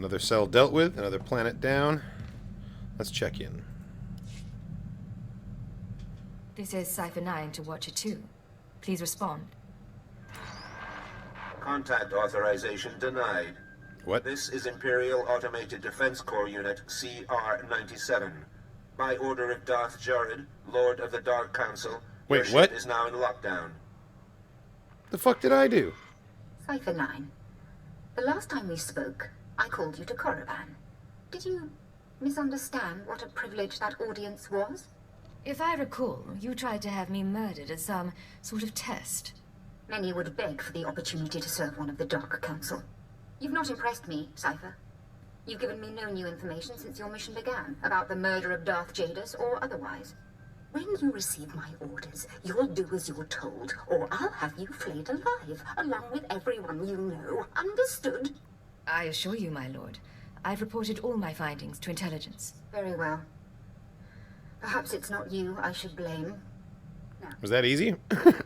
Another cell dealt with, another planet down. Let's check in. This is Cipher 9 to Watcher 2. Please respond. Contact authorization denied. What? This is Imperial Automated Defense Corps Unit CR-97. By order of Darth Jared, Lord of the Dark Council, Wait, your what? ship is now in lockdown. The fuck did I do? Cipher 9. The last time we spoke, I called you to Korriban. Did you misunderstand what a privilege that audience was? If I recall, you tried to have me murdered as some sort of test. Many would beg for the opportunity to serve one of the Dark Council. You've not impressed me, Cipher. You've given me no new information since your mission began, about the murder of Darth Jadus or otherwise. When you receive my orders, you'll do as you're told, or I'll have you flayed alive, along with everyone you know. Understood? I assure you, my lord, I've reported all my findings to intelligence. Very well. Perhaps it's not you I should blame. No. Was that easy?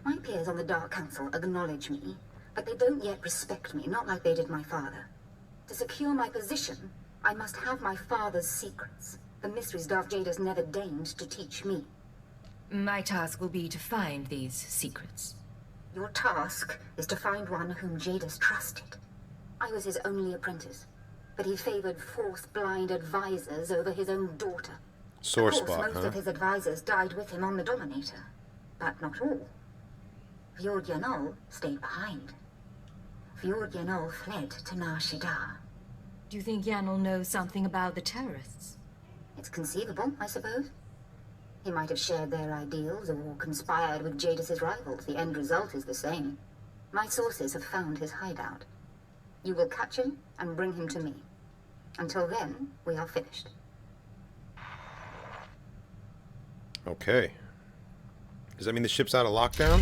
My peers on the Dark Council acknowledge me, but they don't yet respect me, not like they did my father. To secure my position, I must have my father's secrets, the mysteries Darth Jadus never deigned to teach me. My task will be to find these secrets. Your task is to find one whom Jadus trusted. I was his only apprentice, but he favored Force-blind advisors over his own daughter. Sore Of course, spot, most huh? of his advisors died with him on the Dominator, but not all. Fjord Yanol stayed behind. Fjord Yanol fled to Nar Shaddaa. Do you think Yanel knows something about the terrorists? It's conceivable, I suppose. He might have shared their ideals or conspired with Jadus's rivals. The end result is the same. My sources have found his hideout. You will catch him and bring him to me. Until then, we are finished. Okay. Does that mean the ship's out of lockdown?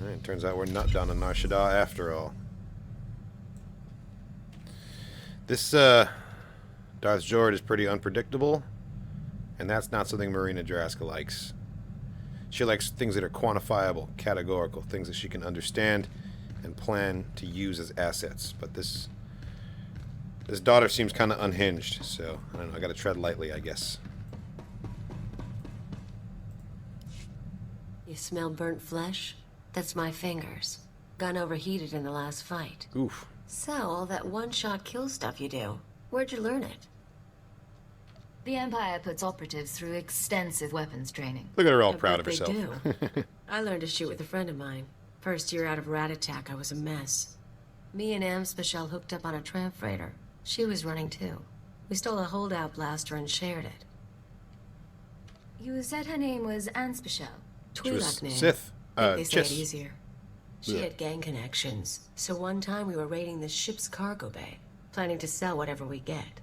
Alright, turns out we're not down in Nar Shaddaa after all. This, Darth Jord is pretty unpredictable, and that's not something Mereena Drask likes. She likes things that are quantifiable, categorical, things that she can understand and plan to use as assets. But this daughter seems kind of unhinged, so I don't know, I gotta tread lightly, I guess. You smell burnt flesh? That's my fingers. Gun overheated in the last fight. Oof. So, all that one-shot kill stuff you do, where'd you learn it? The Empire puts operatives through extensive weapons training. Look at her all I proud of bet they herself. do. I learned to shoot with a friend of mine. First year out of Rat Attack, I was a mess. Me and Amspashel hooked up on a tramp freighter. She was running too. We stole a holdout blaster and shared it. You said her name was Anspashel. She was Twi'lek name. Sith. Think they say it Chiss. easier. She Yeah. had gang connections, so one time we were raiding the ship's cargo bay, planning to sell whatever we get.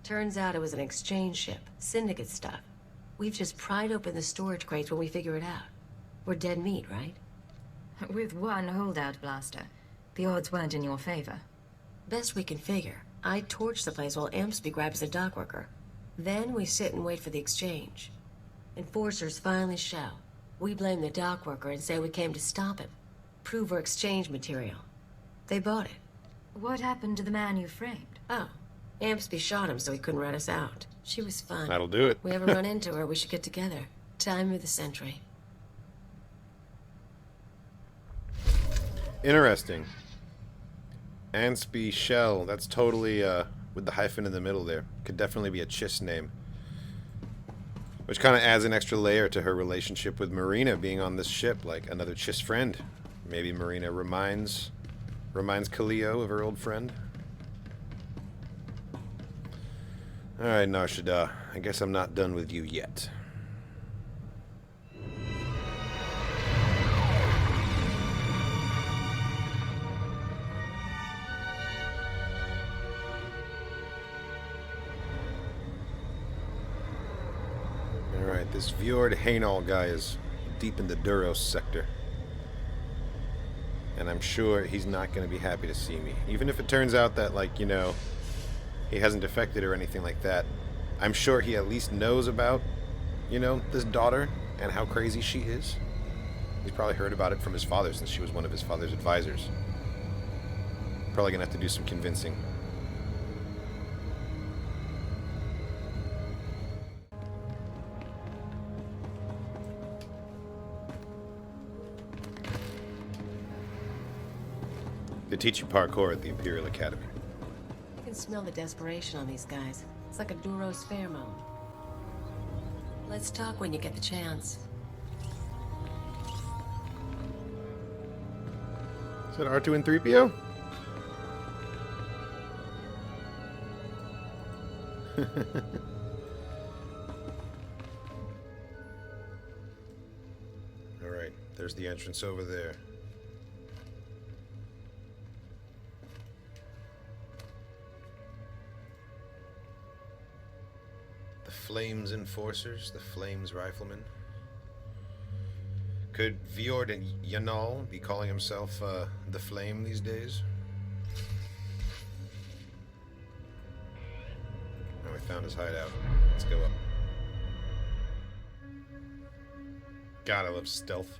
Turns out it was an exchange ship, syndicate stuff. We've just pried open the storage crates when we figure it out. We're dead meat, right? With one holdout blaster, the odds weren't in your favor. Best we can figure. I torch the place while Ampsby grabs the dock worker. Then we sit and wait for the exchange. Enforcers finally show. We blame the dock worker and say we came to stop him. Prove we're exchange material. They bought it. What happened to the man you framed? Oh, Ampsby shot him so he couldn't rat us out. She was fun. That'll do it. We ever run into her, we should get together. Time of the century. Interesting. Anspy Shell. That's totally, with the hyphen in the middle there. Could definitely be a Chiss name. Which kind of adds an extra layer to her relationship with Mereena being on this ship, like another Chiss friend. Maybe Mereena reminds Khaleo of her old friend. Alright, Nar Shaddaa. I guess I'm not done with you yet. Alright, this Fjord Hainal guy is deep in the Duros sector. And I'm sure he's not going to be happy to see me. Even if it turns out that, like, you know, he hasn't defected or anything like that. I'm sure he at least knows about, you know, this daughter and how crazy she is. He's probably heard about it from his father since she was one of his father's advisors. Probably gonna have to do some convincing. They teach you parkour at the Imperial Academy. I can smell the desperation on these guys. It's like a Duros pheromone. Let's talk when you get the chance. Is that R2 and 3PO? Alright, there's the entrance over there. The Flames Enforcers, the Flames Riflemen. Could Viord Yanal be calling himself the Flame these days? Oh, we found his hideout. Let's go up. God, I love stealth.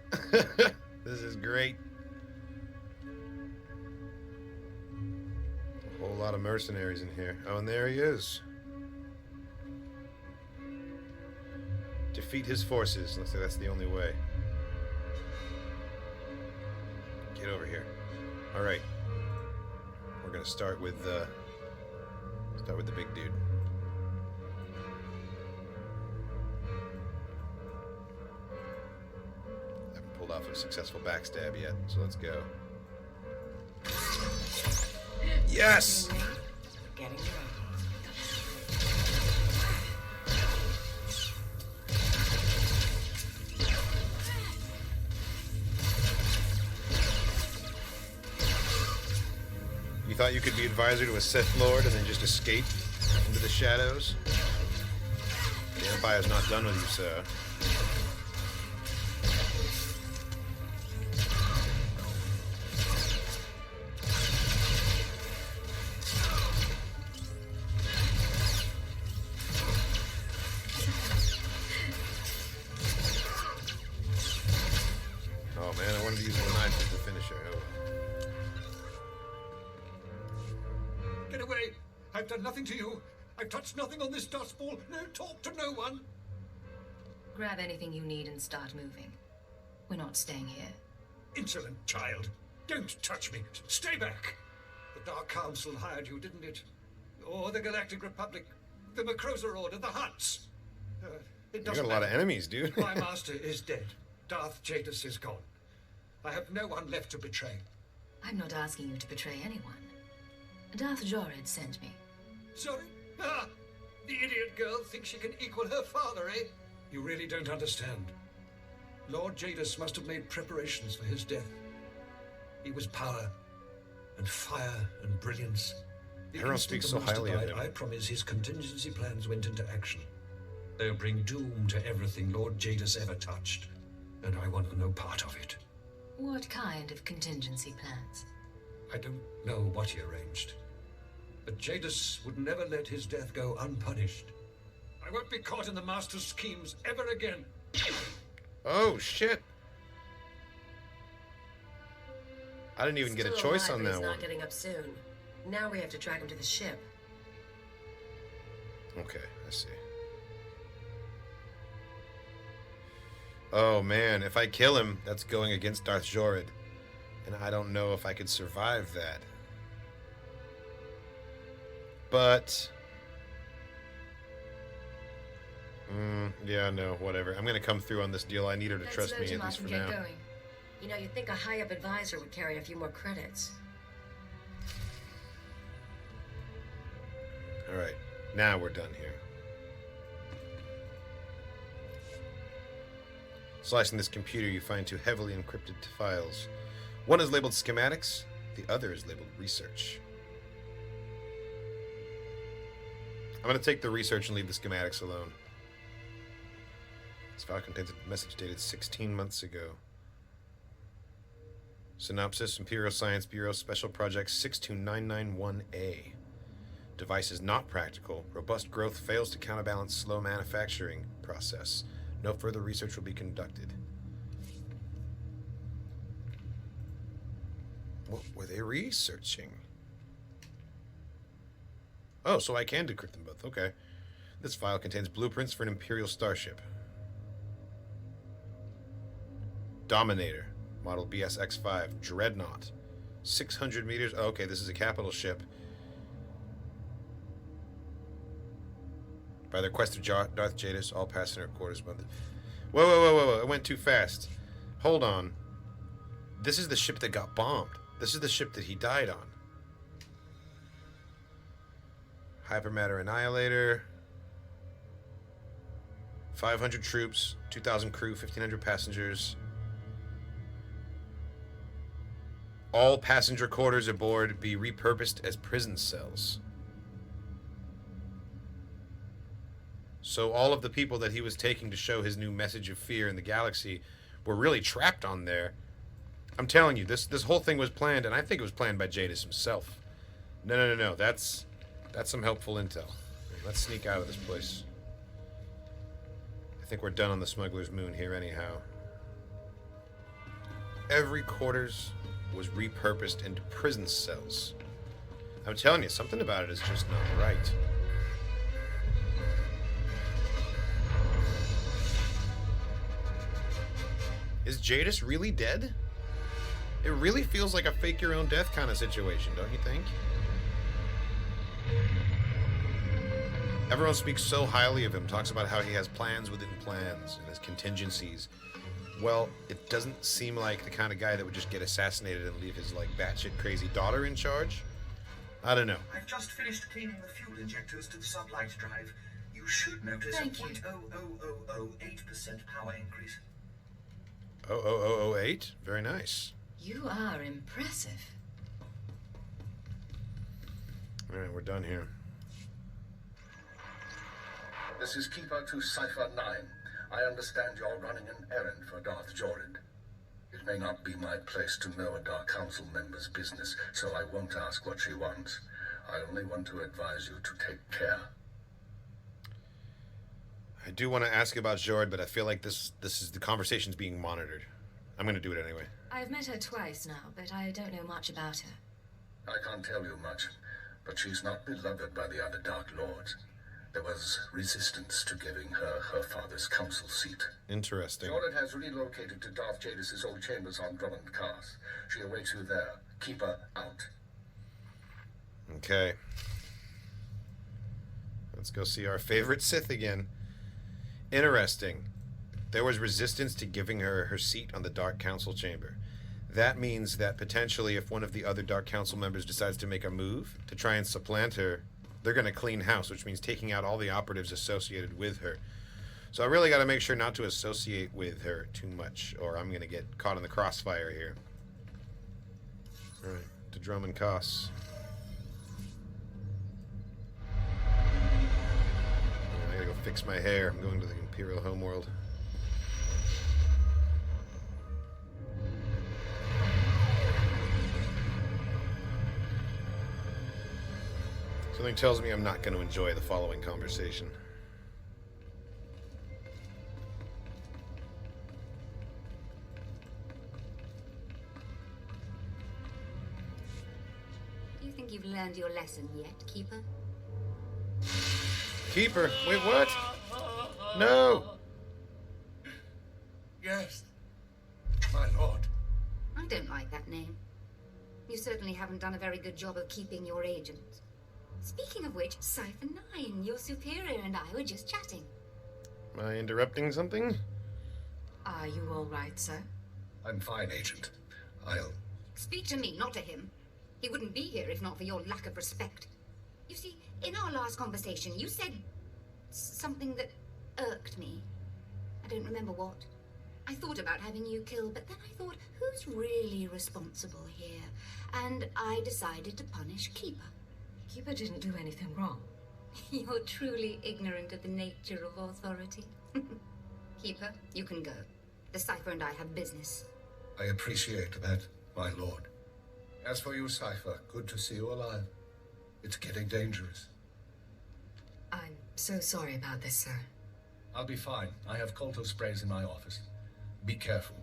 This is great. A whole lot of mercenaries in here. Oh, and there he is. Defeat his forces. Looks like that's the only way. Get over here. All right. We're gonna start with the big dude. Haven't pulled off a successful backstab yet, so let's go. Yes. Getting ready. You thought you could be advisor to a Sith Lord and then just escape into the shadows? The Empire's not done with you, sir. Oh man, I wanted to use the knife as the finisher. Oh. Get away! I've done nothing to you. I've touched nothing on this dust ball. No talk to no one. Grab anything you need and start moving. We're not staying here. Insolent child. Don't touch me. Stay back. The Dark Council hired you, didn't it? Or the Galactic Republic. The Macrosa Order. The Hutts. It You doesn't got a lot of matter. enemies, dude. My master is dead. Darth Jadus is gone. I have no one left to betray. I'm not asking you to betray anyone. Darth Jorid sent me. Sorry? Ah! The idiot girl thinks she can equal her father, eh? You really don't understand. Lord Jadus must have made preparations for his death. He was power, and fire, and brilliance. The Everyone instant speaks the so master highly of died, him. I promise his contingency plans went into action. They'll bring doom to everything Lord Jadus ever touched, and I want no part of it. What kind of contingency plans? I don't know what he arranged, but Jadus would never let his death go unpunished. I won't be caught in the Master's schemes ever again. Oh, shit. I didn't even get a Still choice alive, on but that he's one. not getting up soon. Now we have to track him to the ship. Okay, I see. Oh man, if I kill him, that's going against Darth Jorid. And I don't know if I could survive that. But... yeah, no, whatever. I'm gonna come through on this deal. I need her to trust me, at least for now. Going. You know, you'd think a high-up advisor would carry a few more credits. Alright, now we're done here. Slicing this computer, you find two heavily encrypted files. One is labeled schematics, the other is labeled research. I'm going to take the research and leave the schematics alone. This file contains a message dated 16 months ago. Synopsis: Imperial Science Bureau Special Project 62991A. Device is not practical. Robust growth fails to counterbalance slow manufacturing process. No further research will be conducted. What were they researching? Oh, so I can decrypt them both. Okay. This file contains blueprints for an Imperial starship. Dominator, model BSX-5, Dreadnought. 600 meters. Oh, okay, this is a capital ship. By the request of Darth Jadis, all passenger quarters. Whoa. I went too fast. Hold on. This is the ship that got bombed. This is the ship that he died on. Hypermatter Annihilator. 500 troops, 2,000 crew, 1,500 passengers. All passenger quarters aboard be repurposed as prison cells. So all of the people that he was taking to show his new message of fear in the galaxy were really trapped on there. I'm telling you, this whole thing was planned, and I think it was planned by Jadis himself. No. That's some helpful intel. Let's sneak out of this place. I think we're done on the smuggler's moon here anyhow. Every quarters was repurposed into prison cells. I'm telling you, something about it is just not right. Is Jadis really dead? It really feels like a fake your own death kind of situation, don't you think? Everyone speaks so highly of him, talks about how he has plans within plans and his contingencies. Well, it doesn't seem like the kind of guy that would just get assassinated and leave his, like, batshit crazy daughter in charge. I don't know. I've just finished cleaning the fuel injectors to the sublight drive. You should notice Thank a you. 0.00008% power increase. 0.0008? Very nice. You are impressive. Alright, we're done here. This is Keeper to Cipher 9. I understand you're running an errand for Darth Jorid. It may not be my place to know a Dark Council member's business, so I won't ask what she wants. I only want to advise you to take care. I do want to ask about Jorid, but I feel like this is the conversation's being monitored. I'm going to do it anyway. I've met her twice now, but I don't know much about her. I can't tell you much, but she's not beloved by the other Dark Lords. There was resistance to giving her her father's council seat. Interesting. Jorid has relocated to Darth Jadis' old chambers on Drummond Cars. She awaits you there. Keep her out. Okay. Let's go see our favorite Sith again. Interesting. There was resistance to giving her her seat on the Dark Council chamber. That means that potentially if one of the other Dark Council members decides to make a move to try and supplant her, they're going to clean house, which means taking out all the operatives associated with her. So I really got to make sure not to associate with her too much, or I'm going to get caught in the crossfire here. Alright, to Drummond Koss. I gotta go fix my hair. I'm going to the Imperial homeworld. Something tells me I'm not going to enjoy the following conversation. Do you think you've learned your lesson yet, Keeper? Keeper! Wait, what? No! Yes, my lord. I don't like that name. You certainly haven't done a very good job of keeping your agents. Speaking of which, Cipher 9, your superior and I were just chatting. Am I interrupting something? Are you all right, sir? I'm fine, Agent. I'll... Speak to me, not to him. He wouldn't be here if not for your lack of respect. You see, in our last conversation, you said something that irked me. I don't remember what. I thought about having you killed, but then I thought, who's really responsible here? And I decided to punish Keeper. Keeper didn't do anything wrong. You're truly ignorant of the nature of authority. Keeper, you can go. The Cipher and I have business. I appreciate that, my lord. As for you, Cipher, good to see you alive. It's getting dangerous. I'm so sorry about this, sir. I'll be fine. I have Colto sprays in my office. Be careful.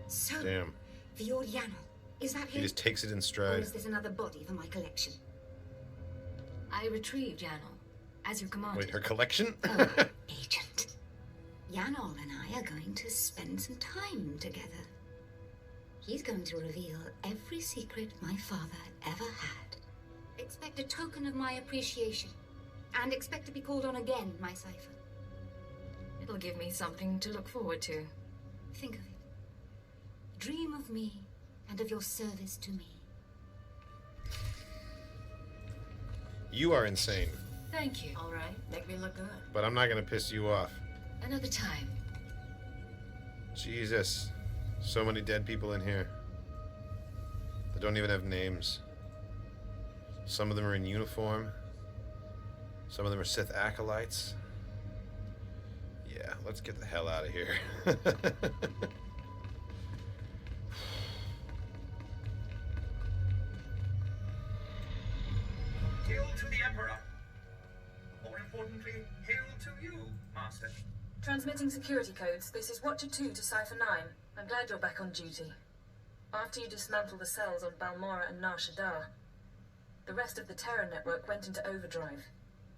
So, Damn. Vioriano, is that He him? just takes it in Or stride. is this another body for my collection? I retrieved Yanol, as you commanded. Wait, her collection? Oh, Agent. Yanol and I are going to spend some time together. He's going to reveal every secret my father ever had. Expect a token of my appreciation. And expect to be called on again, my cipher. It'll give me something to look forward to. Think of it. Dream of me and of your service to me. You are insane, Thank you. All right, make me look good. but I'm not gonna piss you off. Another time. Jesus. So many dead people in here. They don't even have names. Some of them are in uniform. Some of them are Sith acolytes. Yeah, let's get the hell out of here. Hail to the Emperor. More importantly, hail to you, Master. Transmitting security codes. This is Watcher 2 to Cipher 9. I'm glad you're back on duty. After you dismantled the cells on Balmora and Nar Shaddaa, the rest of the Terra network went into overdrive.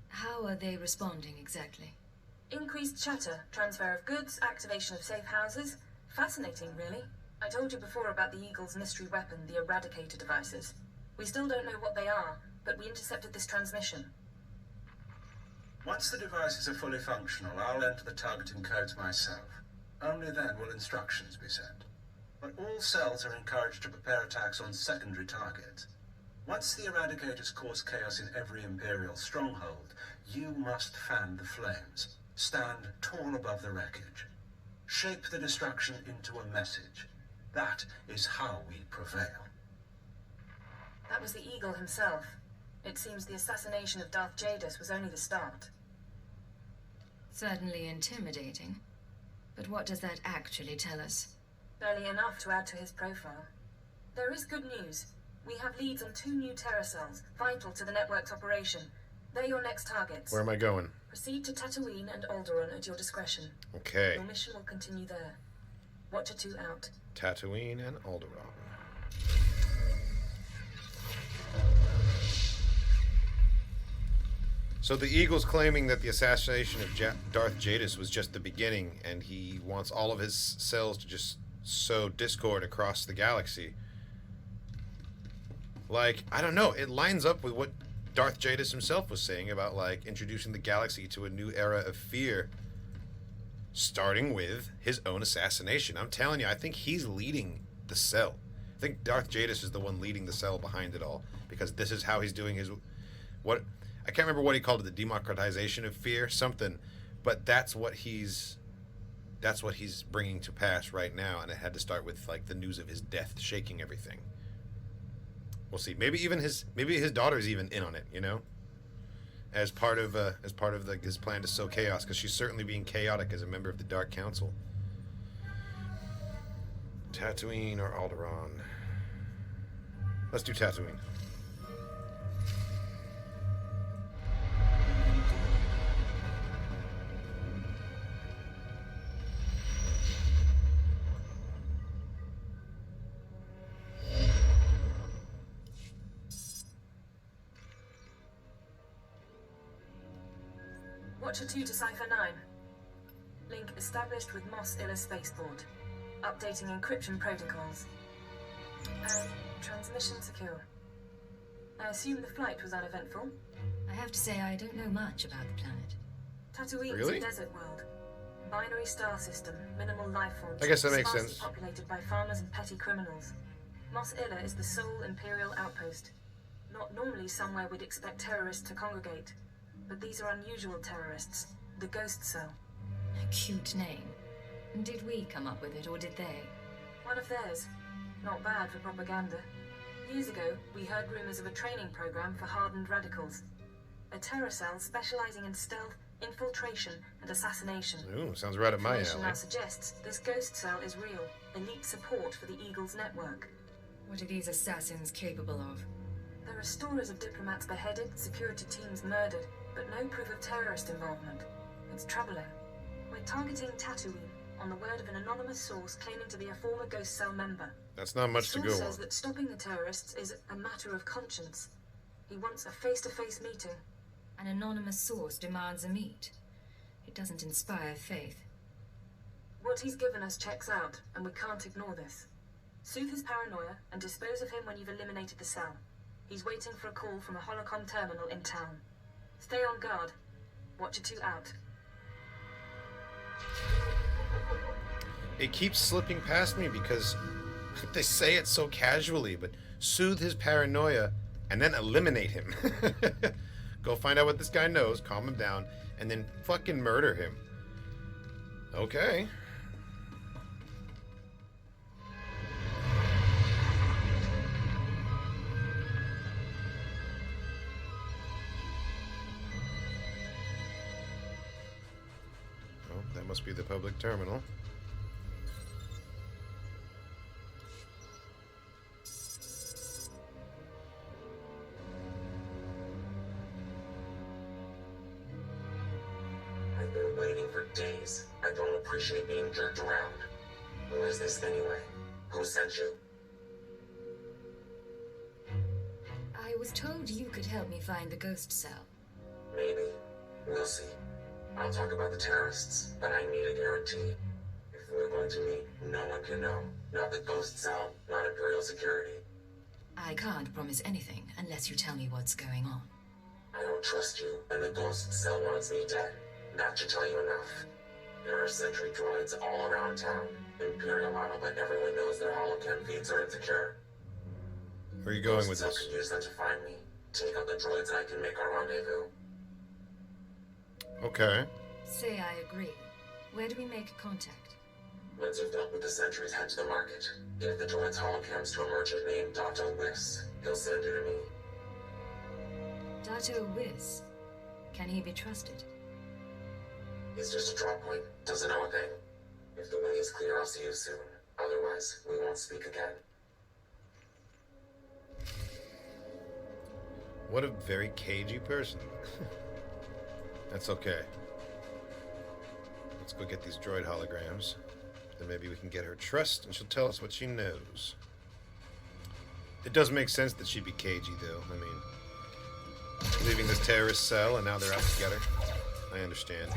How are they responding exactly? Increased chatter, transfer of goods, activation of safe houses. Fascinating, really. I told you before about the Eagle's mystery weapon, the Eradicator devices. We still don't know what they are, but we intercepted this transmission. Once the devices are fully functional, I'll enter the targeting codes myself. Only then will instructions be sent. But all cells are encouraged to prepare attacks on secondary targets. Once the Eradicators cause chaos in every Imperial stronghold, you must fan the flames. Stand tall above the wreckage. Shape the destruction into a message. That is how we prevail. That was the Eagle himself. It seems the assassination of Darth Jadus was only the start. Certainly intimidating. But what does that actually tell us? Barely enough to add to his profile. There is good news. We have leads on 2 new Terra cells, vital to the network's operation. They're your next targets. Where am I going? Proceed to Tatooine and Alderaan at your discretion. Okay. Your mission will continue there. Watcher 2 out. Tatooine and Alderaan. So the Eagle's claiming that the assassination of Darth Jadus was just the beginning, and he wants all of his cells to just sow discord across the galaxy. Like, I don't know, it lines up with what Darth Jadus himself was saying about, like, introducing the galaxy to a new era of fear, starting with his own assassination. I'm telling you, I think he's leading the cell. I think Darth Jadus is the one leading the cell behind it all, because this is how he's doing his... What... I can't remember what he called it, the democratization of fear, something, but that's what he's bringing to pass right now, and it had to start with, like, the news of his death shaking everything. We'll see. Maybe his daughter's even in on it, you know, as part of his plan to sow chaos, because she's certainly being chaotic as a member of the Dark Council. Tatooine or Alderaan? Let's do Tatooine. Watcher 2 to Cipher 9. Link established with Mos Illa spaceport. Updating encryption protocols. And transmission secure. I assume the flight was uneventful? I have to say I don't know much about the planet. Tatooine Really? is a desert world. Binary star system, minimal life forms. I guess that makes sparsely sense. Populated by farmers and petty criminals. Mos Illa is the sole Imperial outpost. Not normally somewhere we'd expect terrorists to congregate. But these are unusual terrorists. The Ghost Cell. A cute name. Did we come up with it, or did they? One of theirs. Not bad for propaganda. Years ago, we heard rumors of a training program for hardened radicals. A terror cell specializing in stealth, infiltration, and assassination. Ooh, sounds right up my Information alley. now suggests this Ghost Cell is real. Elite support for the Eagle's network. What are these assassins capable of? There are stories of diplomats beheaded, security teams murdered, but no proof of terrorist involvement. It's troubling. We're targeting Tatooine, on the word of an anonymous source claiming to be a former Ghost Cell member. That's not much to The go source on. says that stopping the terrorists is a matter of conscience. He wants a face-to-face meeting. An anonymous source demands a meet. It doesn't inspire faith. What he's given us checks out, and we can't ignore this. Soothe his paranoia and dispose of him when you've eliminated the cell. He's waiting for a call from a holocom terminal in town. Stay on guard. Watcher 2 out. It keeps slipping past me because they say it so casually, but soothe his paranoia and then eliminate him. Go find out what this guy knows, calm him down, and then fucking murder him. Okay. Oh, that must be the public terminal. I've been waiting for days. I don't appreciate being jerked around. Who is this anyway? Who sent you? I was told you could help me find the ghost cell. Maybe. We'll see. I'll talk about the terrorists, but I need a guarantee. If we're going to meet, no one can know. Not the ghost cell, not Imperial security. I can't promise anything unless you tell me what's going on. I don't trust you, and the ghost cell wants me dead. That should tell you enough. There are sentry droids all around town. Imperial model, but everyone knows their holocam feeds are insecure. Where are you going with Ghost cell this? can use them to find me. Take out the droids and I can make our rendezvous. Okay. Say I agree. Where do we make contact? Once you've dealt with the sentries, head to the market. Give the droids holocams to a merchant named Dr. Wiss. He'll send you to me. Dato Wiz. Can he be trusted? He's just a drop point. Doesn't know a thing. If the way is clear, I'll see you soon. Otherwise, we won't speak again. What a very cagey person. That's okay. Let's go get these droid holograms. Then maybe we can get her trust and she'll tell us what she knows. It does make sense that she'd be cagey, though. I mean, leaving this terrorist cell and now they're out together. I understand.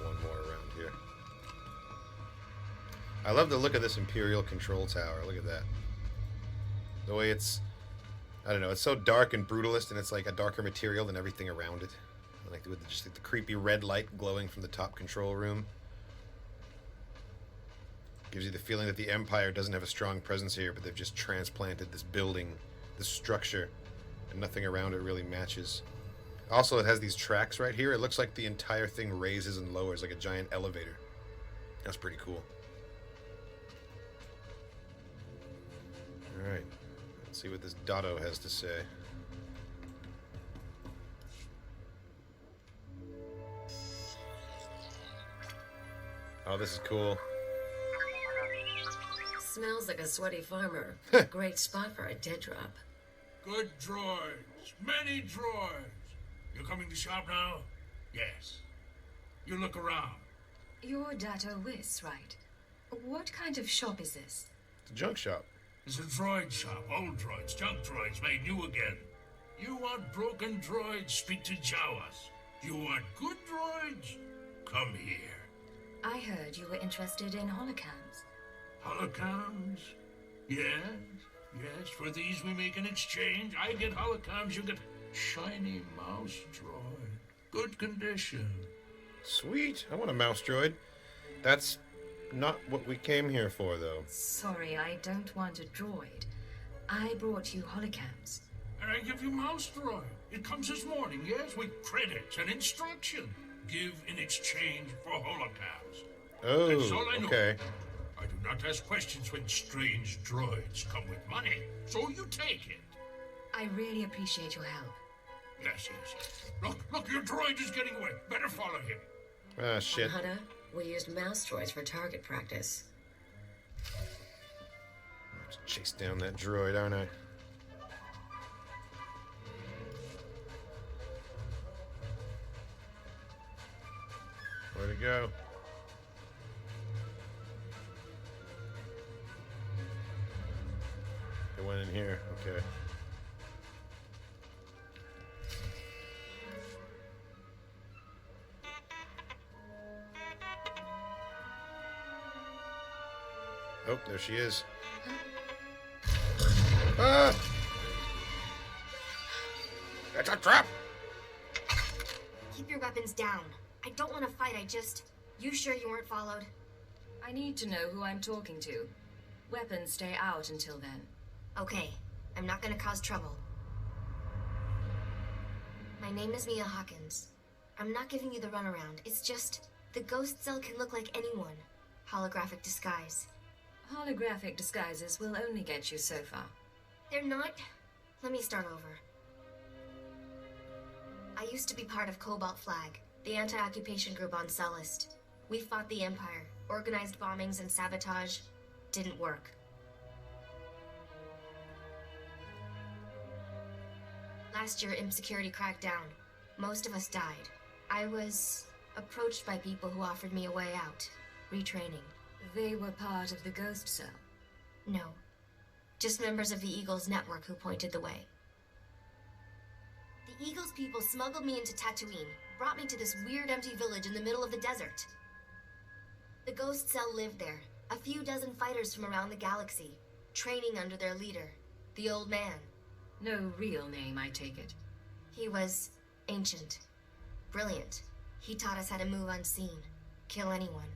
One more around here. I love the look of this Imperial control tower. Look at that. The way it's, I don't know, it's so dark and brutalist, and it's like a darker material than everything around it. Like with just like the creepy red light glowing from the top control room. Gives you the feeling that the Empire doesn't have a strong presence here, but they've just transplanted this building, this structure, and nothing around it really matches. Also, it has these tracks right here. It looks like the entire thing raises and lowers like a giant elevator. That's pretty cool. Alright, let's see what this Dotto has to say. Oh, this is cool. Smells like a sweaty farmer. Great spot for a dead drop. Good droids. Many droids. You're coming to shop now? Yes. You look around. You're Dato Wiz, right? What kind of shop is this? It's a junk shop. It's a droid shop. Old droids, junk droids made new again. You want broken droids? Speak to Jawas. You want good droids? Come here. I heard you were interested in holocams. Holocams? Yes, yes. For these we make an exchange. I get holocams, you get shiny mouse droid. Good condition. Sweet. I want a mouse droid. That's not what we came here for, though. Sorry, I don't want a droid. I brought you holocams. And I give you mouse droid. It comes this morning, yes, with credits and instruction. Give in exchange for holocams. Oh, That's all I know. okay. I do not ask questions when strange droids come with money, so you take it. I really appreciate your help. Yes, yes, yes. Look, your droid is getting away. Better follow him. Ah, shit. On Hutta, we used mouse droids for target practice. Let's chase down that droid, aren't I? Where'd it we go. It went in here. Okay. Oh, there she is. Ah! It's a trap! Keep your weapons down. I don't want to fight, You sure you weren't followed? I need to know who I'm talking to. Weapons stay out until then. Okay, I'm not gonna cause trouble. My name is Mia Hawkins. I'm not giving you the runaround. It's just, the ghost cell can look like anyone. Holographic disguise. Holographic disguises will only get you so far. They're not... Let me start over. I used to be part of Cobalt Flag, the anti-occupation group on Cellist. We fought the Empire, organized bombings and sabotage. Didn't work. Last year, Imp Security cracked down. Most of us died. I was approached by people who offered me a way out. Retraining. They were part of the Ghost Cell? No. Just members of the Eagles network who pointed the way. The Eagles people smuggled me into Tatooine, brought me to this weird empty village in the middle of the desert. The Ghost Cell lived there, a few dozen fighters from around the galaxy, training under their leader, the Old Man. No real name, I take it. He was ancient. Brilliant. He taught us how to move unseen, kill anyone.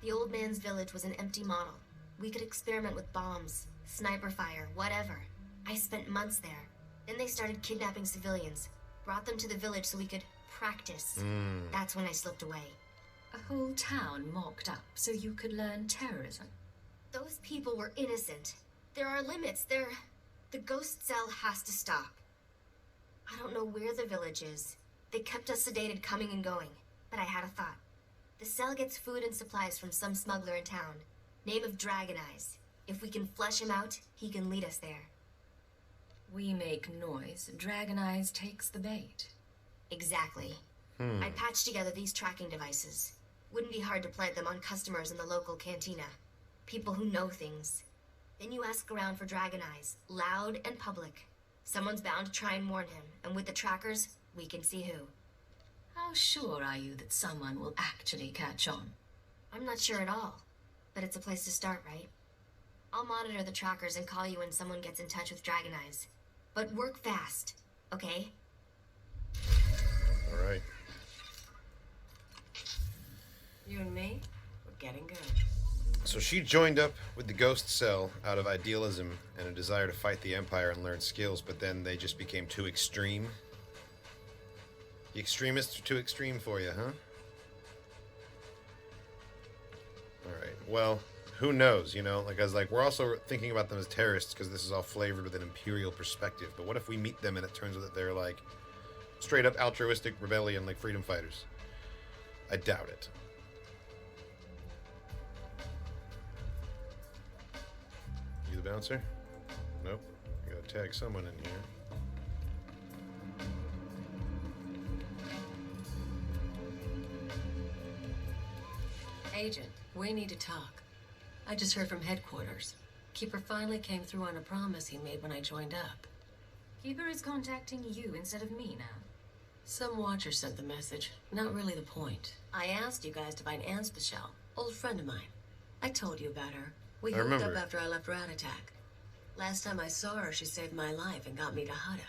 The Old Man's village was an empty model. We could experiment with bombs, sniper fire, whatever. I spent months there. Then they started kidnapping civilians, brought them to the village so we could practice. That's when I slipped away. A whole town mocked up so you could learn terrorism. Those people were innocent. There are limits. The Ghost Cell has to stop. I don't know where the village is. They kept us sedated coming and going, but I had a thought. The cell gets food and supplies from some smuggler in town. Name of Dragon Eyes. If we can flesh him out, he can lead us there. We make noise. Dragon Eyes takes the bait. Exactly. I patched together these tracking devices. Wouldn't be hard to plant them on customers in the local cantina. People who know things. Then you ask around for Dragon Eyes, loud and public. Someone's bound to try and warn him, and with the trackers, we can see who. How sure are you that someone will actually catch on? I'm not sure at all, but it's a place to start, right? I'll monitor the trackers and call you when someone gets in touch with Dragon Eyes. But work fast, okay? All right. You and me, we're getting good. So she joined up with the Ghost Cell out of idealism and a desire to fight the Empire and learn skills, but then they just became too extreme. The extremists are too extreme for you, huh? Alright, well, who knows, you know? Like, I was like, we're also thinking about them as terrorists because this is all flavored with an Imperial perspective, but what if we meet them and it turns out that they're, like, straight-up altruistic rebellion, like freedom fighters? I doubt it. You the bouncer? Nope. I gotta tag someone in here. Agent, we need to talk. I just heard from headquarters. Keeper finally came through on a promise he made when I joined up. Keeper is contacting you instead of me now. Some watcher sent the message. Not really the point. I asked you guys to find Anspachel, old friend of mine. I told you about her. We hooked up after I left Rat Attack. Last time I saw her, she saved my life and got me to Hutta.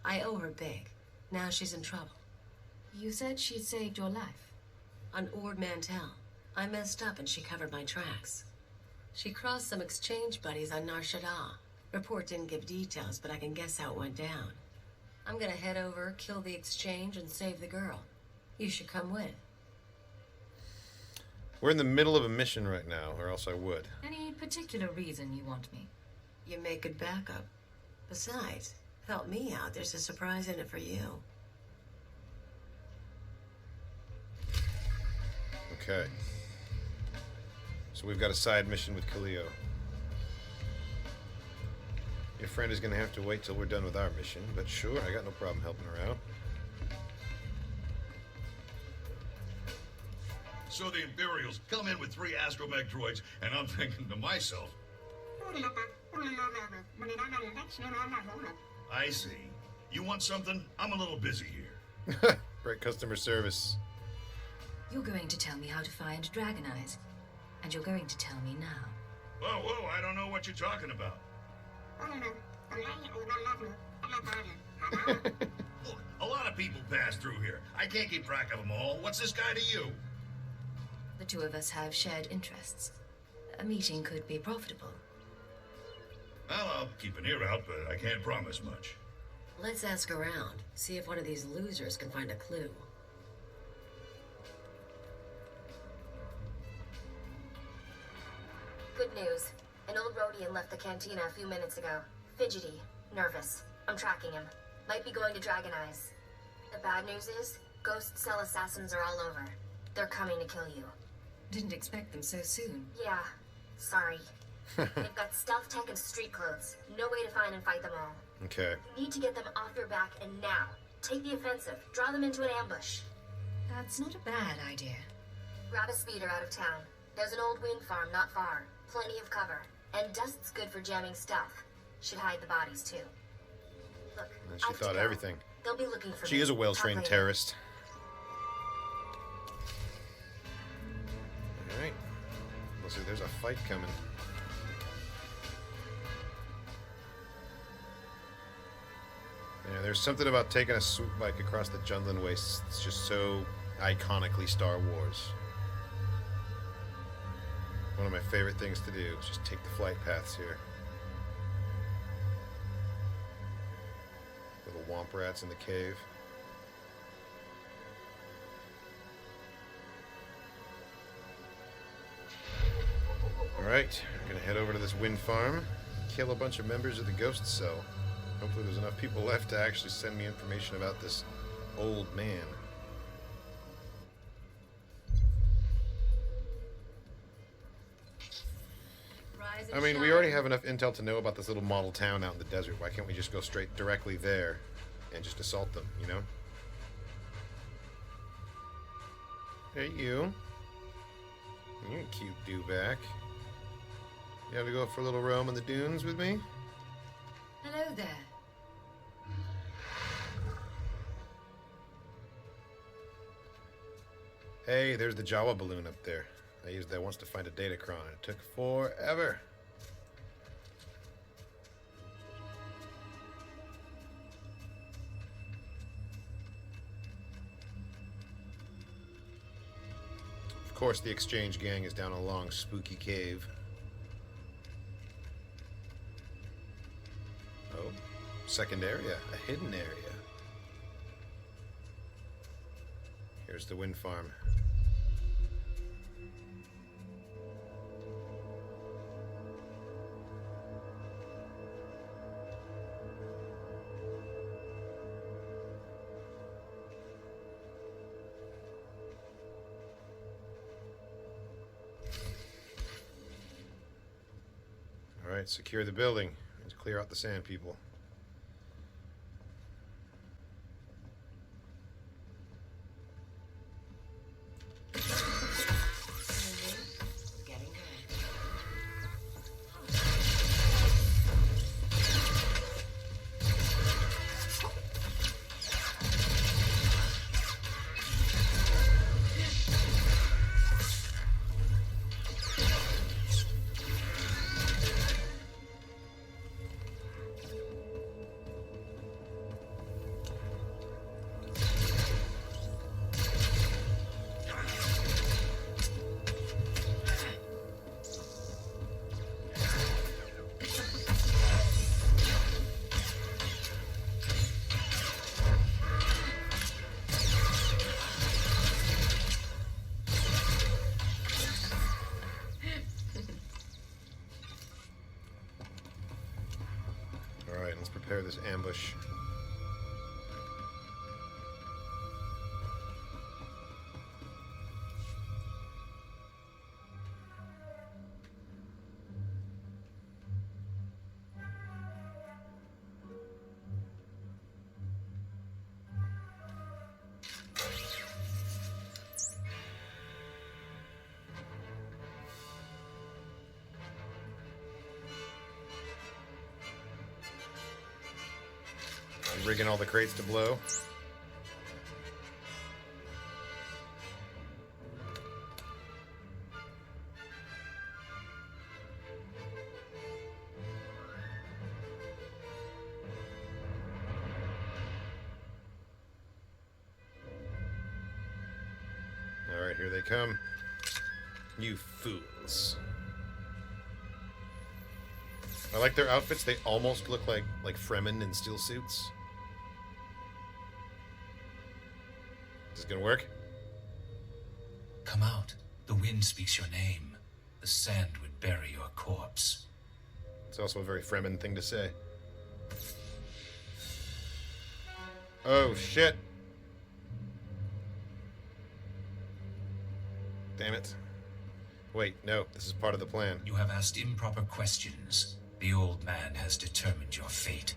I owe her big. Now she's in trouble. You said she saved your life. On Ord Mantell. I messed up and she covered my tracks. She crossed some exchange buddies on Nar Shaddaa. Report didn't give details, but I can guess how it went down. I'm gonna head over, kill the exchange, and save the girl. You should come with. We're in the middle of a mission right now, or else I would. Any particular reason you want me? You make good backup. Besides, help me out. There's a surprise in it for you. Okay. So we've got a side mission with Khalio. Your friend is going to have to wait till we're done with our mission, but sure, I got no problem helping her out. So the Imperials come in with 3 astromech droids, and I'm thinking to myself, I see. You want something? I'm a little busy here. Great customer service. You're going to tell me how to find Dragon Eyes. And you're going to tell me now. Whoa, I don't know what you're talking about. Look, a lot of people pass through here. I can't keep track of them all. What's this guy to you? The two of us have shared interests. A meeting could be profitable. Well, I'll keep an ear out, but I can't promise much. Let's ask around. See if one of these losers can find a clue. Good news. An old Rhodian left the cantina a few minutes ago. Fidgety. Nervous. I'm tracking him. Might be going to Dragon Eyes. The bad news is, Ghost Cell assassins are all over. They're coming to kill you. Didn't expect them so soon. Yeah. Sorry. They've got stealth tech and street clothes. No way to find and fight them all. Okay. You need to get them off your back, and now. Take the offensive. Draw them into an ambush. That's not a bad idea. Grab a speeder out of town. There's an old wind farm not far. Plenty of cover. And dust's good for jamming stealth. Should hide the bodies, too. Look, And she thought everything. They'll be looking for She me. is a well-trained Talk later. terrorist. Alright. Looks like there's a fight coming. Yeah, there's something about taking a swoop bike across the Jundland Wastes. It's just so iconically Star Wars. One of my favorite things to do is just take the flight paths here. Little womp rats in the cave. Alright, we're gonna head over to this wind farm, kill a bunch of members of the Ghost Cell. Hopefully there's enough people left to actually send me information about this old man. I mean, we already have enough intel to know about this little model town out in the desert. Why can't we just go straight directly there and just assault them, you know? Hey, you. You're a cute dewback. You have to go for a little roam in the dunes with me? Hello there. Hey, there's the Jawa balloon up there. I used that once to find a datacron, and it took forever. Of course, the exchange gang is down a long, spooky cave. Oh, second area, a hidden area. Here's the wind farm. Alright, secure the building and clear out the sand people. Alright, let's prepare this ambush. Rigging all the crates to blow. Alright, here they come. You fools. I like their outfits. They almost look like Fremen in steel suits. Is this gonna work? Come out. The wind speaks your name. The sand would bury your corpse. It's also a very Fremen thing to say. Oh, shit. Damn it. Wait, no, this is part of the plan. You have asked improper questions. The old man has determined your fate.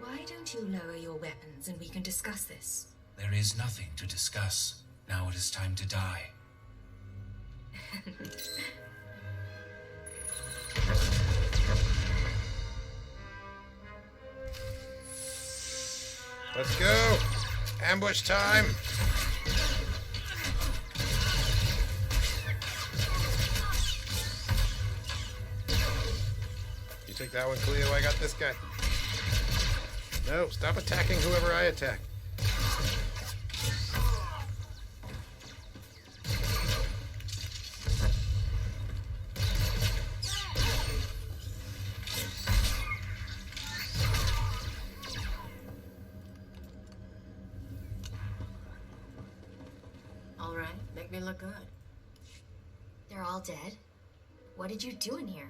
Why don't you lower your weapons and we can discuss this? There is nothing to discuss. Now it is time to die. Let's go! Ambush time! You take that one, Cleo. I got this guy. No, stop attacking whoever I attack. All right, make me look good. They're all dead? What did you do in here?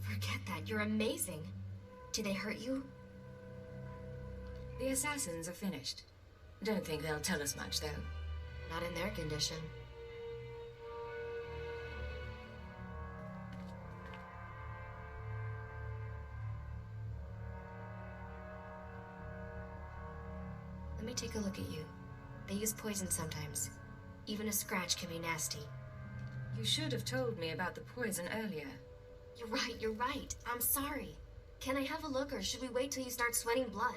Forget that, you're amazing. Did they hurt you? The assassins are finished. Don't think they'll tell us much, though. Not in their condition. Let me take a look at you. They use poison sometimes. Even a scratch can be nasty. You should have told me about the poison earlier. You're right. I'm sorry. Can I have a look, or should we wait till you start sweating blood?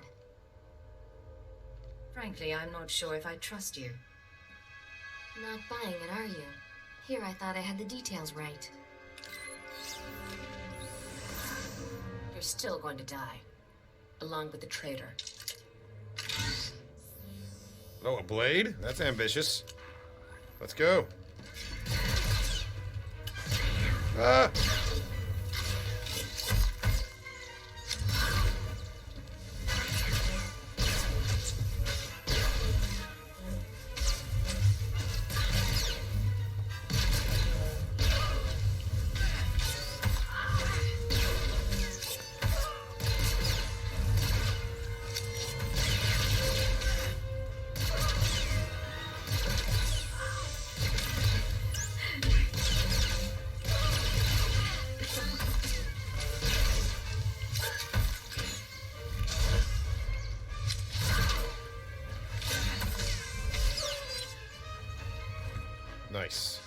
Frankly, I'm not sure if I trust you. Not buying it, are you? Here, I thought I had the details right. You're still going to die. Along with the traitor. Oh, a blade? That's ambitious. Let's go. Ah! Nice.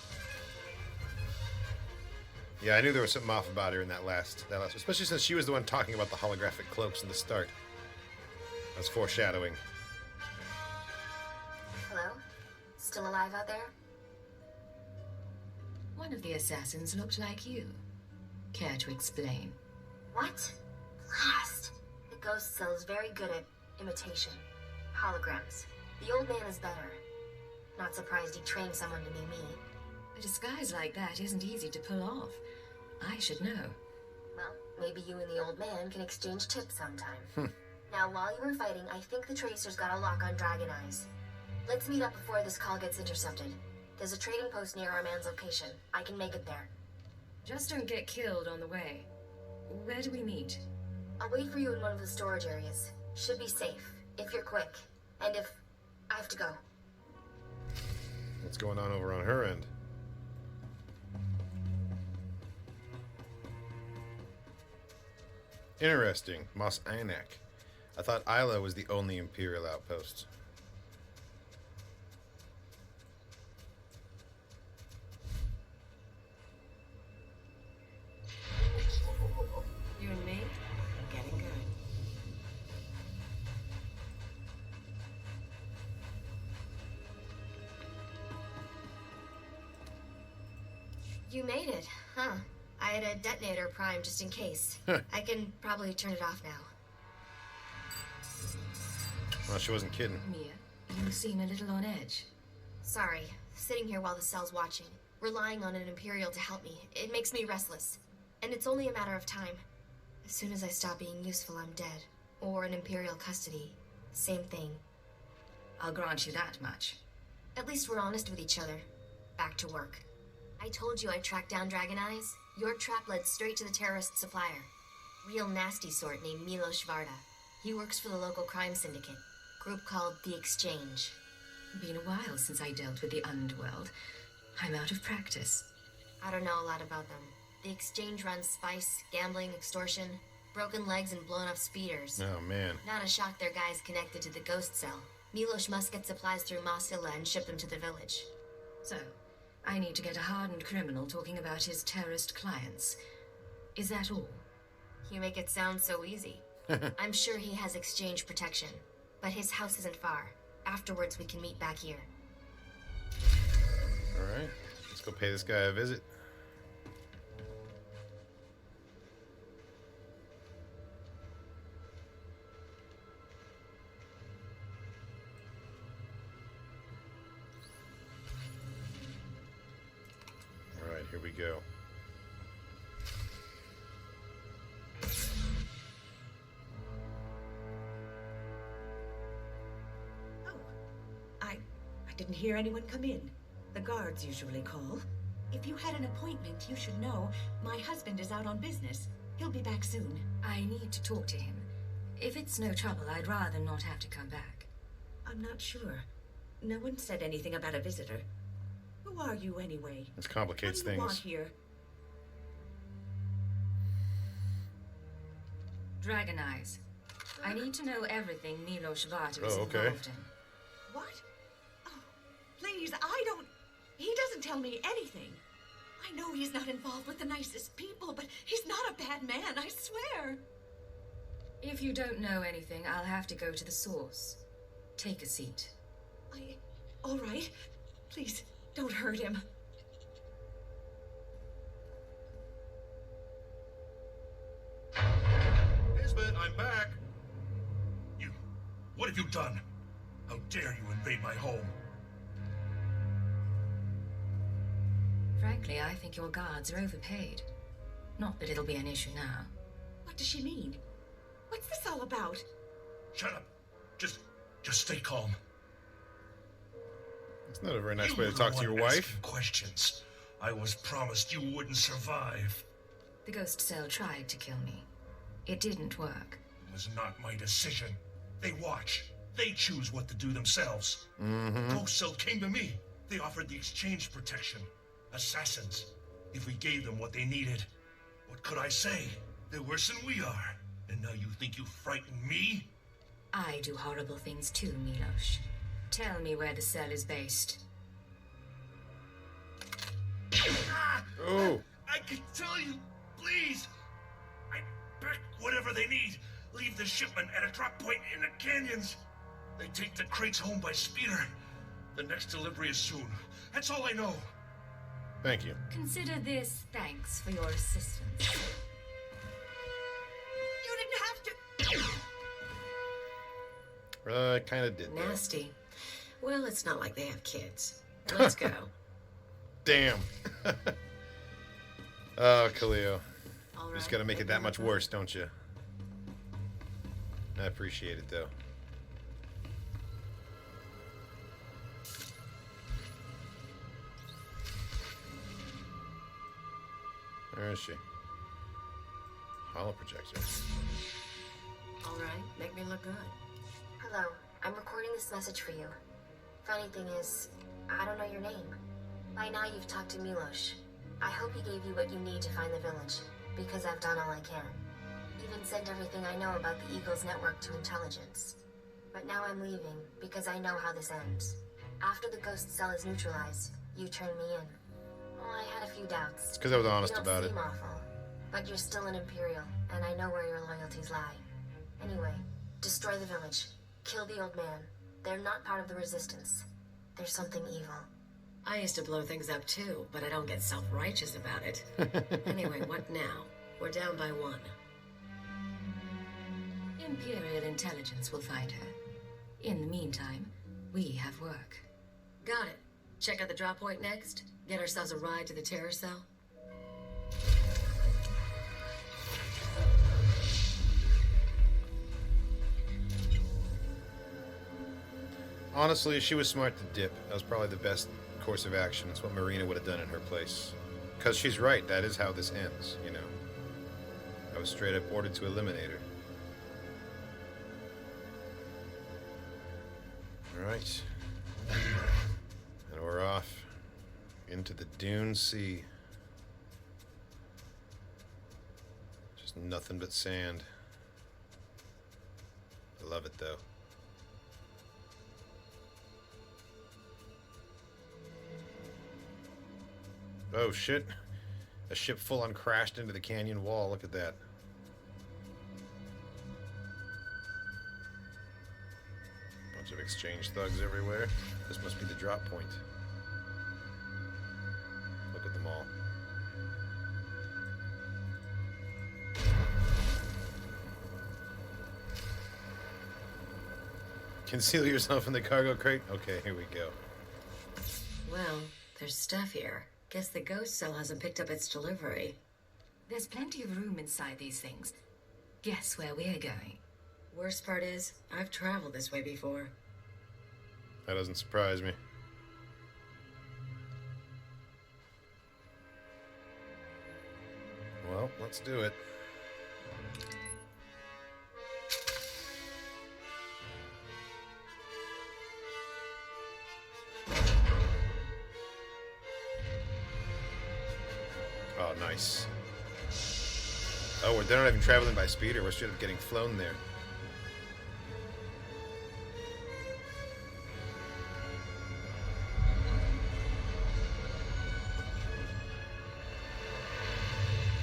Yeah, I knew there was something off about her in that last, especially since she was the one talking about the holographic cloaks in the start. That's foreshadowing. Hello? Still alive out there? One of the assassins looked like you. Care to explain? What? Blast! The ghost cell is very good at imitation. Holograms. The old man is better. Not surprised he trained someone to be me. A disguise like that isn't easy to pull off. I should know. Well, maybe you and the old man can exchange tips sometime. Now, while you were fighting, I think the Tracer's got a lock on Dragon Eyes. Let's meet up before this call gets intercepted. There's a trading post near our man's location. I can make it there. Just don't get killed on the way. Where do we meet? I'll wait for you in one of the storage areas. Should be safe, if you're quick. And if I have to go. What's going on over on her end? Interesting. Mos Einak. I thought Isla was the only Imperial outpost. You made it, huh? I had a detonator primed just in case. I can probably turn it off now. Well, she wasn't kidding. Mia, you seem a little on edge. Sorry, sitting here while the cell's watching, relying on an Imperial to help me. It makes me restless. And it's only a matter of time. As soon as I stop being useful, I'm dead. Or in Imperial custody. Same thing. I'll grant you that much. At least we're honest with each other. Back to work. I told you I tracked down Dragon Eyes. Your trap led straight to the terrorist supplier. Real nasty sort named Milos Varda. He works for the local crime syndicate. Group called The Exchange. Been a while since I dealt with the underworld. I'm out of practice. I don't know a lot about them. The Exchange runs spice, gambling, extortion, broken legs, and blown up speeders. Oh, man. Not a shock their guys connected to the ghost cell. Milos must get supplies through Mos Illa and ship them to the village. So, I need to get a hardened criminal talking about his terrorist clients. Is that all? You make it sound so easy. I'm sure he has Exchange protection, but his house isn't far. Afterwards, we can meet back here. Alright, let's go pay this guy a visit. Alright, here we go. I didn't hear anyone come in. The guards usually call. If you had an appointment, you should know. My husband is out on business. He'll be back soon. I need to talk to him. If it's no trouble, I'd rather not have to come back. I'm not sure. No one said anything about a visitor. Who are you anyway? This complicates what do you want things. here? Dragon Eyes. I need to know everything Milos Varda is okay. involved in. What? Oh, please, I don't... He doesn't tell me anything. I know he's not involved with the nicest people, but he's not a bad man, I swear. If you don't know anything, I'll have to go to the source. Take a seat. All right. Please, don't hurt him. Nisbet, I'm back. What have you done? How dare you invade my home? Frankly, I think your guards are overpaid. Not that it'll be an issue now. What does she mean? What's this all about? Shut up. Just stay calm. It's not a very nice way to talk to your wife. Questions. I was promised you wouldn't survive. The ghost cell tried to kill me. It didn't work. It was not my decision. They watch. They choose what to do themselves. Mm-hmm. The ghost cell came to me. They offered the exchange protection. Assassins. If we gave them what they needed. What could I say? They're worse than we are. And now you think you frighten me? I do horrible things too, Milos. Tell me where the cell is based. Oh! I can tell you, please. I pack whatever they need. Leave the shipment at a drop point in the canyons. They take the crates home by speeder. The next delivery is soon. That's all I know. Thank you. Consider this thanks for your assistance. You didn't have to... I kind of did that. Nasty. Well, it's not like they have kids. Let's go. Damn. Oh, Khalil. All You just right, gotta make it that much look. worse, don't you? I appreciate it, though. Where is she? Holo projector. All right, make me look good. Hello, I'm recording this message for you. Funny thing is, I don't know your name. By now you've talked to Milos. I hope he gave you what you need to find the village, because I've done all I can. Even sent everything I know about the Eagle's network to intelligence. But now I'm leaving, because I know how this ends. After the ghost cell is neutralized, you turn me in. Well, I had a few doubts. It's because I was honest you don't about it. seem awful, but you're still an Imperial, and I know where your loyalties lie. Anyway, destroy the village. Kill the old man. They're not part of the Resistance. There's something evil. I used to blow things up too, but I don't get self-righteous about it. Anyway, what now? We're down by 1. Imperial intelligence will find her. In the meantime, we have work. Got it. Check out the drop point next. Get ourselves a ride to the terror cell. Honestly, she was smart to dip. That was probably the best course of action. It's what Mereena would have done in her place. Because she's right, that is how this ends, you know. I was straight up ordered to eliminate her. Alright. And we're off into the Dune Sea. Just nothing but sand. I love it though. Oh shit. A ship full on crashed into the canyon wall. Look at that. Bunch of exchange thugs everywhere. This must be the drop point. Look at them all. Conceal yourself in the cargo crate? Okay, here we go. Well, there's stuff here. Guess the ghost cell hasn't picked up its delivery. There's plenty of room inside these things. Guess where we're going? Worst part is, I've traveled this way before. That doesn't surprise me. Well, let's do it. Oh, nice. Oh, they're not even traveling by speeder. We're straight up getting flown there.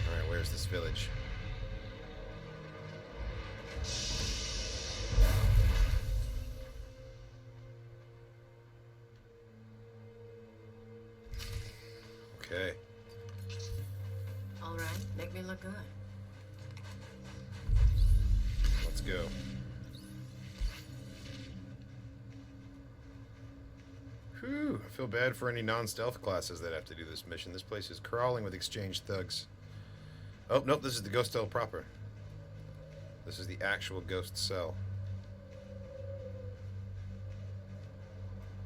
Alright, where's this village? Okay. Alright, make me look good. Let's go. Whew, I feel bad for any non-stealth classes that have to do this mission. This place is crawling with exchange thugs. Oh, nope, this is the ghost cell proper. This is the actual ghost cell.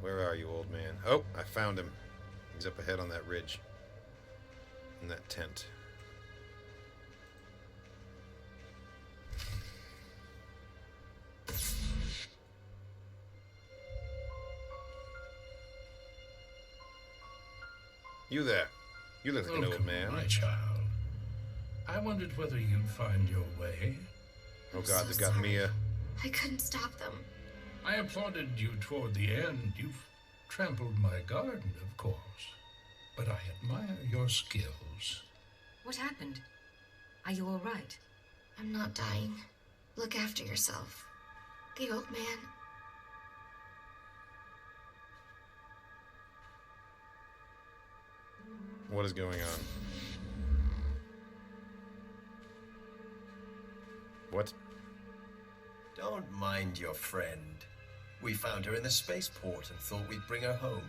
Where are you, old man? Oh, I found him. He's up ahead on that ridge. In that tent. You there. You look like an old man. My child. I wondered whether you'd find your way. Oh god, they got Mia. I couldn't stop them. I applauded you toward the end. You've trampled my garden, of course. But I admire your skills. What happened? Are you all right? I'm not dying. Look after yourself. The old man. What is going on? What? Don't mind your friend. We found her in the spaceport and thought we'd bring her home.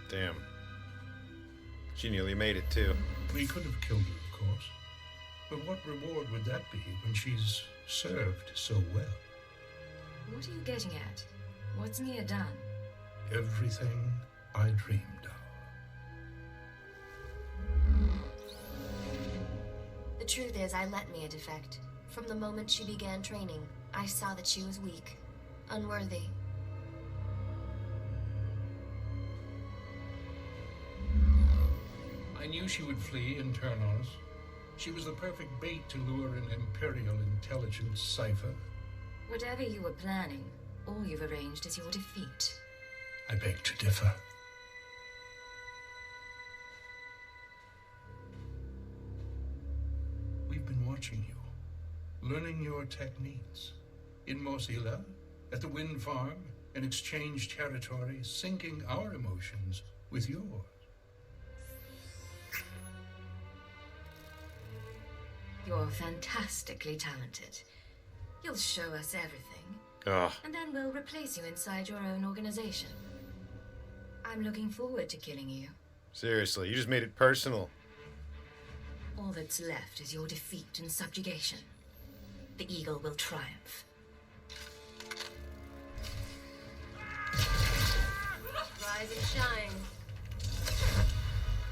Damn. She nearly made it, too. We could have killed her, of course. But what reward would that be when she's served so well? What are you getting at? What's Mia done? Everything I dreamed of. The truth is, I let Mia defect. From the moment she began training, I saw that she was weak, unworthy. I knew she would flee and turn on us. She was the perfect bait to lure an Imperial intelligence cipher. Whatever you were planning, all you've arranged is your defeat. I beg to differ. We've been watching you, learning your techniques. In Mosila, at the wind farm, and exchange territory, syncing our emotions with yours. You're fantastically talented. You'll show us everything. Ugh. And then we'll replace you inside your own organization. I'm looking forward to killing you. Seriously, you just made it personal. All that's left is your defeat and subjugation. The Eagle will triumph. Rise and shine.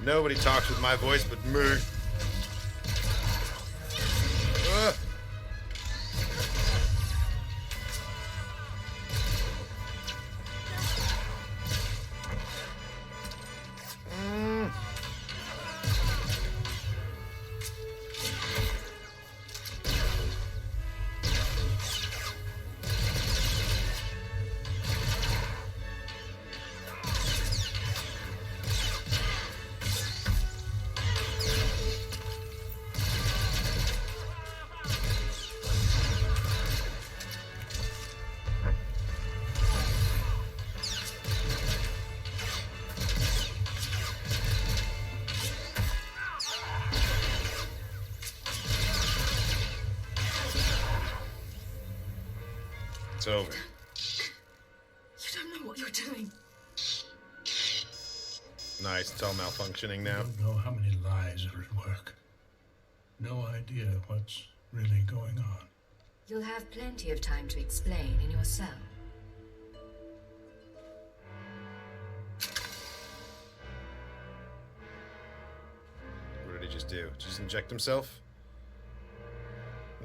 Nobody talks with my voice but me. Ugh. It's over. You don't know what you're doing. Nice, it's all malfunctioning now. I don't know how many lies are at work. No idea what's really going on. You'll have plenty of time to explain in your cell. What did he just do? Just inject himself?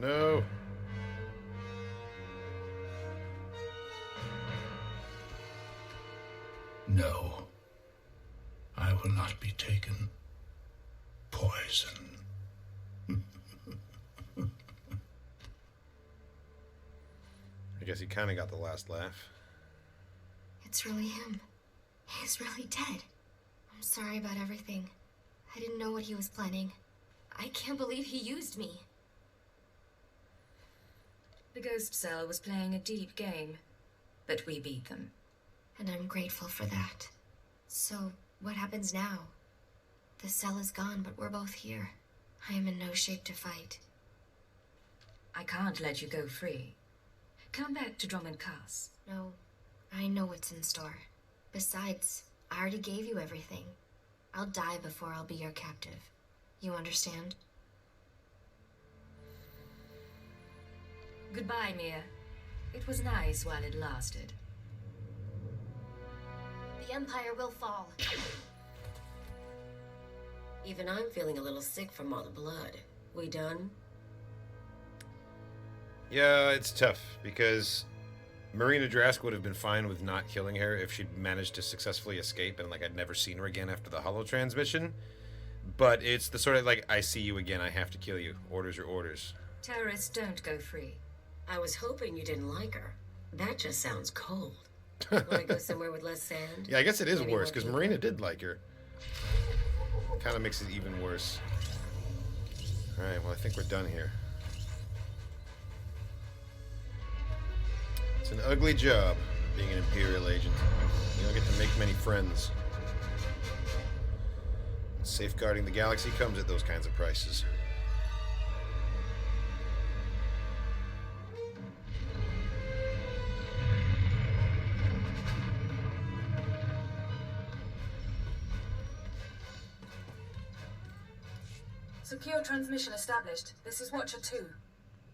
No. No. I will not be taken. Poison. I guess he kind of got the last laugh. It's really him. He's really dead. I'm sorry about everything. I didn't know what he was planning. I can't believe he used me. The Ghost Cell was playing a deep game, but we beat them. And I'm grateful for that. So, what happens now? The cell is gone, but we're both here. I am in no shape to fight. I can't let you go free. Come back to Drummond Cass. No, I know what's in store. Besides, I already gave you everything. I'll die before I'll be your captive. You understand? Goodbye, Mia. It was nice while it lasted. The Empire will fall. Even I'm feeling a little sick from all the blood. We done? Yeah, it's tough, because Mereena Drask would have been fine with not killing her if she'd managed to successfully escape and, like, I'd never seen her again after the holo transmission. But it's the sort of, like, I see you again, I have to kill you. Orders are orders. Terrorists don't go free. I was hoping you didn't like her. That just sounds cold. Want to go somewhere with less sand? Yeah, I guess it is Maybe worse, more because people? Mereena did like her. Kind of makes it even worse. Alright, well, I think we're done here. It's an ugly job, being an Imperial agent. You don't get to make many friends. Safeguarding the galaxy comes at those kinds of prices. Secure transmission established. This is Watcher 2.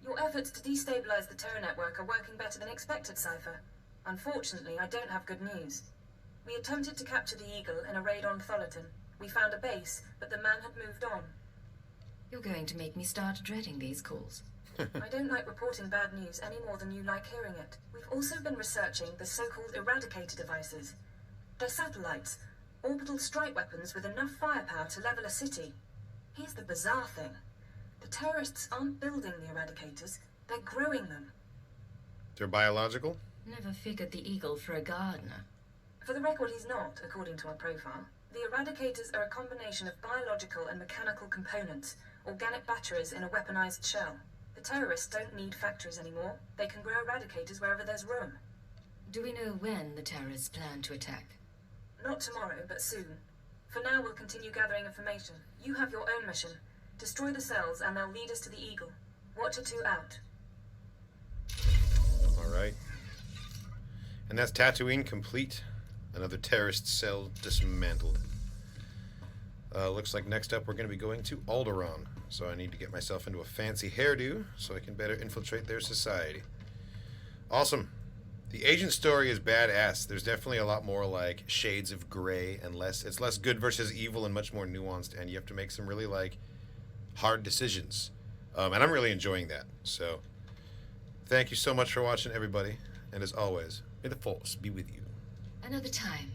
Your efforts to destabilize the Terra network are working better than expected, Cypher. Unfortunately, I don't have good news. We attempted to capture the Eagle in a raid on Tholiton. We found a base, but the man had moved on. You're going to make me start dreading these calls. I don't like reporting bad news any more than you like hearing it. We've also been researching the so-called Eradicator devices. They're satellites, orbital strike weapons with enough firepower to level a city. Here's the bizarre thing. The terrorists aren't building the Eradicators, they're growing them. They're biological? Never figured the Eagle for a gardener. For the record, he's not, according to our profile. The Eradicators are a combination of biological and mechanical components, organic batteries in a weaponized shell. The terrorists don't need factories anymore. They can grow Eradicators wherever there's room. Do we know when the terrorists plan to attack? Not tomorrow, but soon. For now, we'll continue gathering information. You have your own mission. Destroy the cells, and they'll lead us to the Eagle. Watcher 2 out. Alright. And that's Tatooine complete. Another terrorist cell dismantled. Looks like next up we're going to be going to Alderaan. So I need to get myself into a fancy hairdo so I can better infiltrate their society. Awesome. The agent story is badass. There's definitely a lot more like shades of gray and it's less good versus evil and much more nuanced, and you have to make some really like hard decisions. And I'm really enjoying that. So thank you so much for watching, everybody. And as always, may the Force be with you. Another time.